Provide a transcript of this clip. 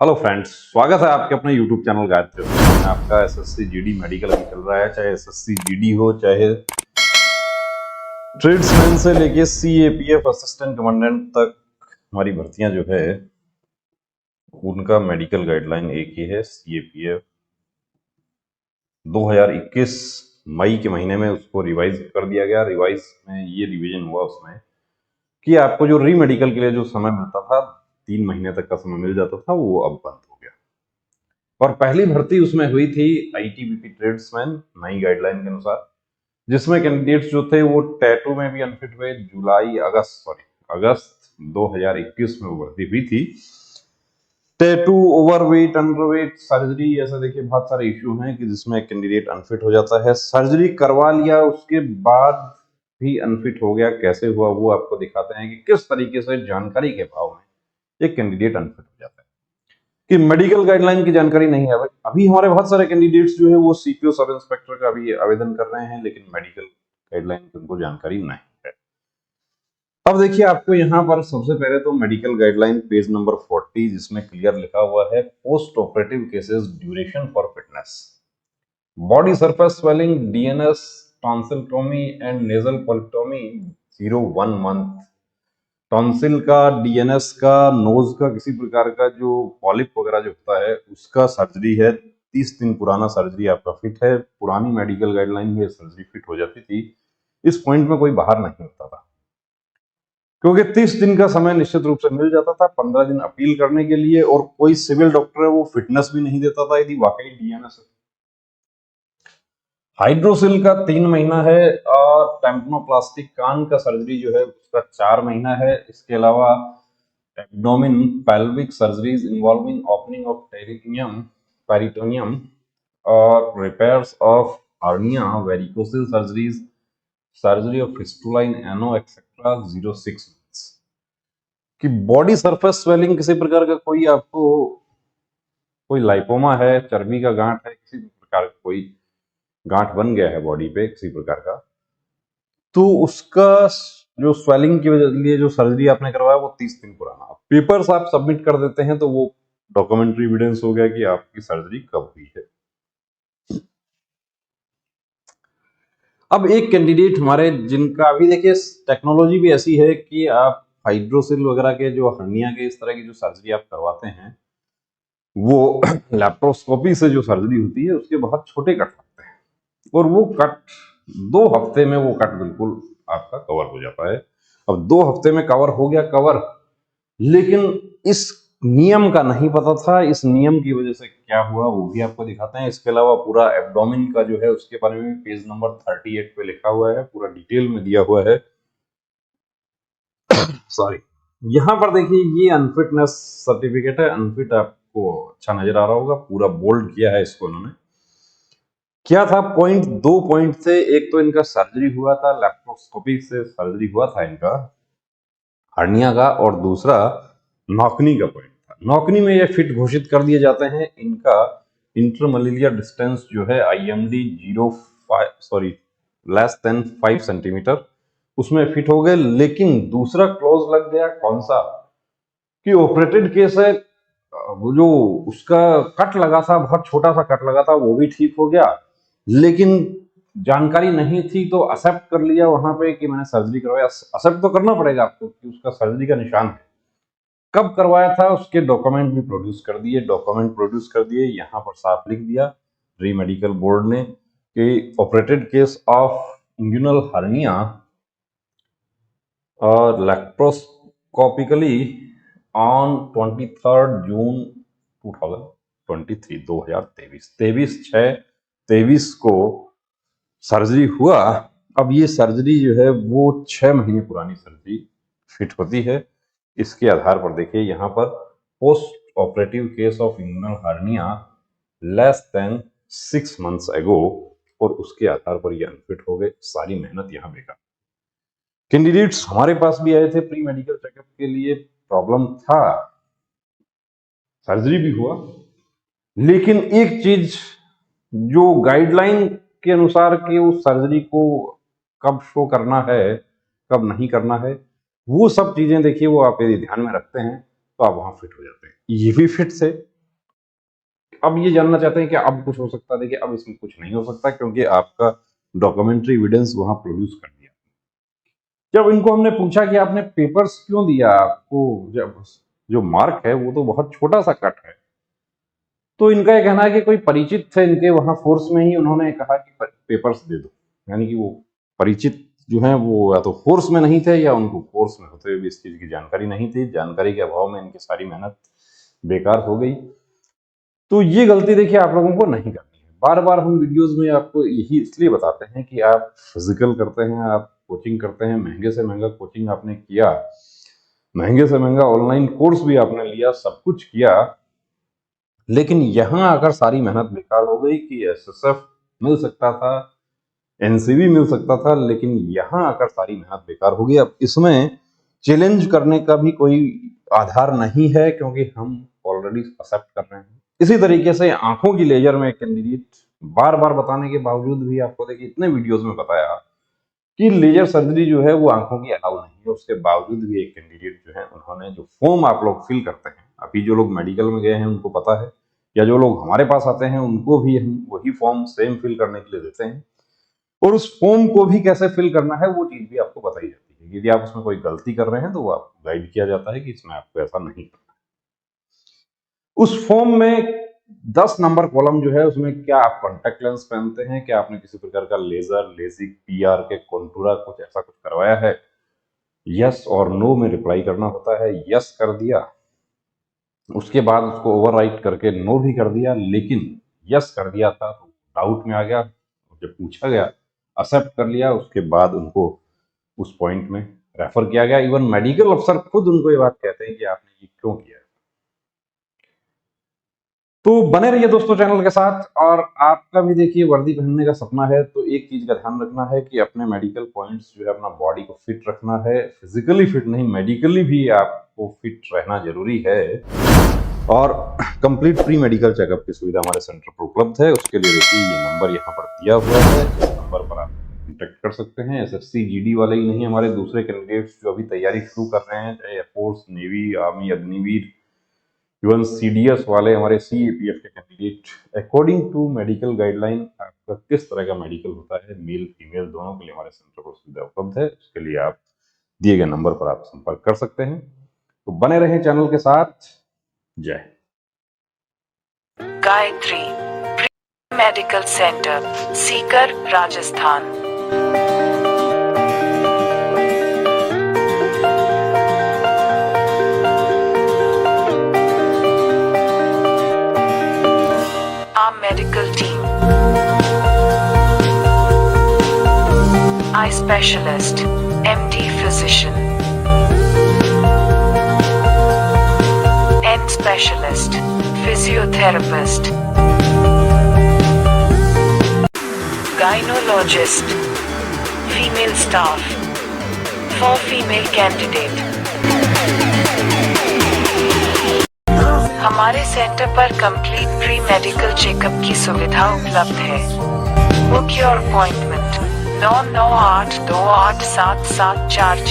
Hello friends, स्वागत है आपके अपने यूट्यूब चैनल गायत्री में। आपका एसएससी जीडी मेडिकल अभी चल रहा है, चाहे एसएससी जीडी हो, चाहे ट्रेड्समैन से लेके सीएपीएफ असिस्टेंट कमांडेंट तक हमारी भर्तियां जो है उनका मेडिकल गाइडलाइन एक ही है। सीएपीएफ 2021 मई के महीने में उसको रिवाइज कर दिया गया। रिवाइज में ये रिवीजन हुआ उसमें कि आपको जो री मेडिकल के लिए जो समय मिलता था, 3 महीने तक का समय मिल जाता था, वो अब बंद हो गया। और पहली भर्ती उसमें हुई थी आईटीबीपी ट्रेड्समैन नई गाइडलाइन के अनुसार, जिसमें कैंडिडेट्स जो थे वो टैटू में भी अनफिट हुए। अगस्त 2021 में वो भर्ती हुई थी। टैटू, ओवरवेट, अंडरवेट, सर्जरी, ऐसा देखिए बहुत सारे इश्यू हैं कि जिसमें कैंडिडेट अनफिट हो जाता है। सर्जरी करवा लिया, उसके बाद भी अनफिट हो गया, कैसे हुआ वो आपको दिखाते हैं कि किस तरीके से जानकारी के अभाव में एक कैंडिडेट अनफिट हो जाता है, कि मेडिकल गाइडलाइन की जानकारी नहीं है। अभी हमारे बहुत सारे कैंडिडेट्स जो है वो सीपीओ सब इंस्पेक्टर का भी आवेदन कर रहे हैं, लेकिन मेडिकल गाइडलाइन की उनको जानकारी नहीं है। अब देखिए, आपको यहाँ पर सबसे पहले तो मेडिकल गाइडलाइन पेज नंबर 40, जिसमें क्लियर लिखा हुआ है post operative cases duration for fitness, body surface swelling, DNS, tonsillotomy and nasal polypectomy 0-1 month. Tonsil का, डीएनएस का, नोज का किसी प्रकार का जो पॉलिप वगैरह जो होता है उसका सर्जरी है। 30 दिन पुराना सर्जरी आपका फिट है। पुरानी मेडिकल गाइडलाइन में सर्जरी फिट हो जाती थी, इस पॉइंट में कोई बाहर नहीं होता था, क्योंकि 30 दिन का समय निश्चित रूप से मिल जाता था, 15 दिन अपील करने के लिए, और कोई सिविल डॉक्टर है वो फिटनेस भी नहीं देता था यदि वाकई डीएनएस है। हाइड्रोसिल का 3 महीना है, और टेम्पनोप्लास्टिक कान का सर्जरी जो है उसका 4 महीना है। इसके अलावा abdomen pelvic surgeries involving opening of peritoneum और repairs of hernia, varicocele surgeries, surgery of fistula in ano etcetera 0-6 months। कि बॉडी सरफेस स्वेलिंग, किसी प्रकार का कोई आपको कोई लाइपोमा है, चर्बी का गांठ है, किसी प्रकार का कोई गांठ बन गया है बॉडी पे किसी प्रकार का, तो उसका जो स्वेलिंग के लिए जो सर्जरी आपने करवाया वो 30 दिन पुराना। पेपर्स आप सबमिट कर देते हैं तो वो डॉक्यूमेंट्री एविडेंस हो गया कि आपकी सर्जरी कब हुई है। अब एक कैंडिडेट हमारे जिनका अभी देखिए टेक्नोलॉजी भी ऐसी है कि आप हाइड्रोसिल वगैरह के जो हर्निया के इस तरह की जो सर्जरी आप करवाते हैं, वो लैप्रोस्कोपी से जो सर्जरी होती है उसके बहुत छोटे कट लगते हैं, और वो कट 2 हफ्ते में वो कट बिल्कुल आपका कवर हो जाता है। अब 2 हफ्ते में कवर हो गया कवर, लेकिन इस नियम का नहीं पता था। इस नियम की वजह से क्या हुआ वो भी आपको दिखाते हैं। इसके अलावा पूरा एब्डोमिन का जो है उसके बारे में पेज नंबर 38 पे लिखा हुआ है, पूरा डिटेल में दिया हुआ है। सॉरी, यहां पर देखिए ये अनफिटनेस सर्टिफिकेट है। अनफिट आपको अच्छा नजर आ रहा होगा, पूरा बोल्ड किया है इसको उन्होंने। क्या था पॉइंट, 2 पॉइंट थे। एक तो इनका सर्जरी हुआ था, लैप्रोस्कोपी से सर्जरी हुआ था इनका हर्निया का, और दूसरा नॉकनी का पॉइंट था। नॉकनी में ये फिट घोषित कर दिए जाते हैं। इनका इंटरमलेरिया डिस्टेंस जो है IMD 5 सेंटीमीटर, उसमें फिट हो गए। लेकिन दूसरा क्लॉज लग गया, कौन सा, कि ऑपरेटेड केस है, वो जो उसका कट लगा था, बहुत छोटा सा कट लगा था, वो भी ठीक हो गया। लेकिन जानकारी नहीं थी तो एक्सेप्ट कर लिया वहां पे कि मैंने सर्जरी करवाया। एक्सेप्ट तो करना पड़ेगा आपको कि उसका सर्जरी का निशान है। कब करवाया था उसके डॉक्यूमेंट भी प्रोड्यूस कर दिए। डॉक्यूमेंट प्रोड्यूस कर दिए, यहाँ पर साफ लिख दिया री मेडिकल बोर्ड ने कि operated case of inguinal hernia और लैप्रोस्कोपिकली ऑन 23 जून 23 को सर्जरी हुआ। अब ये सर्जरी जो है वो 6 महीने पुरानी सर्जरी फिट होती है। इसके आधार पर देखिए यहाँ पर post operative case of inguinal hernia less than 6 months एगो, और उसके आधार पर ये अनफिट हो गए। सारी मेहनत यहाँ बेकार। कैंडिडेट्स हमारे पास भी आए थे प्री मेडिकल चेकअप के लिए, प्रॉब्लम था, सर्जरी भी हुआ, लेकिन एक चीज जो गाइडलाइन के अनुसार कि उस सर्जरी को कब शो करना है, कब नहीं करना है, वो सब चीजें देखिए वो आप यदि ध्यान में रखते हैं तो आप वहां फिट हो जाते हैं। ये भी फिट थे, अब ये जानना चाहते हैं कि अब कुछ हो सकता है। देखिए अब इसमें कुछ नहीं हो सकता क्योंकि आपका डॉक्यूमेंट्री एविडेंस वहां प्रोड्यूस कर दिया। जब इनको हमने पूछा कि आपने पेपर्स क्यों दिया, आपको जब जो मार्क है वो तो बहुत छोटा सा कट है, तो इनका ये कहना है कि कोई परिचित थे इनके वहां फोर्स में ही, उन्होंने कहा कि पेपर्स दे दो। यानी कि वो परिचित जो हैं वो या तो फोर्स में नहीं थे या उनको फोर्स में होते हुए भी इस चीज की जानकारी नहीं थी। जानकारी के अभाव में इनकी सारी मेहनत बेकार हो गई। तो ये गलती देखिए आप लोगों को नहीं करनी है। बार बार हम वीडियोस में आपको यही इसलिए बताते हैं कि आप फिजिकल करते हैं, आप कोचिंग करते हैं, महंगे से महंगा कोचिंग आपने किया, महंगे से महंगा ऑनलाइन कोर्स भी आपने लिया, सब कुछ किया, लेकिन यहां आकर सारी मेहनत बेकार हो गई कि एसएसएफ मिल सकता था, एनसीबी मिल सकता था, लेकिन यहां आकर सारी मेहनत बेकार हो गई। अब इसमें चैलेंज करने का भी कोई आधार नहीं है क्योंकि हम ऑलरेडी एक्सेप्ट कर रहे हैं। इसी तरीके से आंखों की लेजर में कैंडिडेट बार बार बताने के बावजूद भी, आपको देखिए इतने वीडियोस में बताया कि लेजर सर्जरी जो है वो आंखों की अलाउ नहीं है, उसके बावजूद भी एक कैंडिडेट जो है उन्होंने जो फॉर्म आप लोग फिल करते हैं, अभी जो लोग मेडिकल में गए हैं उनको पता है, या जो लोग हमारे पास आते हैं उनको भी हम वही फॉर्म सेम फिल करने के लिए देते हैं, और उस फॉर्म को भी कैसे फिल करना है वो चीज भी आपको बताई जाती है। यदि आप उसमें कोई गलती कर रहे हैं तो वो आपको गाइड किया जाता है कि इसमें आपको ऐसा नहीं करना है। उस फॉर्म में 10 नंबर कॉलम जो है उसमें क्या आप कॉन्टेक्ट लेंस पहनते हैं, क्या आपने किसी प्रकार का लेजर, लेसिक, पीआर के कोंटूरा कुछ ऐसा कुछ करवाया है, यस और नो में रिप्लाई करना होता है। यस कर दिया, उसके बाद उसको ओवरराइट करके नो भी कर दिया, लेकिन यस कर दिया था तो डाउट में आ गया, जब पूछा गया एक्सेप्ट कर लिया, उसके बाद उनको उस पॉइंट में रेफर किया गया। इवन मेडिकल अफसर खुद उनको ये बात कहते हैं कि आपने ये क्यों किया। तो बने रहिए दोस्तों चैनल के साथ, और आपका भी देखिए वर्दी पहनने का सपना है तो एक चीज का ध्यान रखना है कि अपने मेडिकल पॉइंट्स जो है अपना बॉडी को फिट रखना है। फिजिकली फिट नहीं, मेडिकली भी आपको फिट रहना जरूरी है। और कंप्लीट प्री मेडिकल चेकअप की सुविधा हमारे सेंटर पर उपलब्ध है। उसके लिए देखिए ये नंबर यहाँ पर दिया हुआ है, इस नंबर पर आप कॉन्टेक्ट कर सकते हैं। एसएससी जीडी वाले ही नहीं, हमारे दूसरे कैंडिडेट्स जो अभी तैयारी शुरू कर रहे हैं, चाहे air force, navy, army, Agniveer, even CDS वाले, हमारे सीएपीएफ के candidate, according to medical guideline आपका किस तरह का मेडिकल होता है, मेल फीमेल दोनों के लिए हमारे सेंटर पर सुविधा उपलब्ध है। उसके लिए आप दिए गए नंबर पर आप संपर्क कर सकते हैं। तो बने रहें चैनल के साथ। जय Gayatri medical centre, Sikar, Rajasthan. Our medical team: eye specialist, MD physician, end specialist, physiotherapist, gynecologist, female staff, for female candidate। हमारे सेंटर पर कंप्लीट प्री मेडिकल चेकअप की सुविधा उपलब्ध है। Book your appointment 9982877744।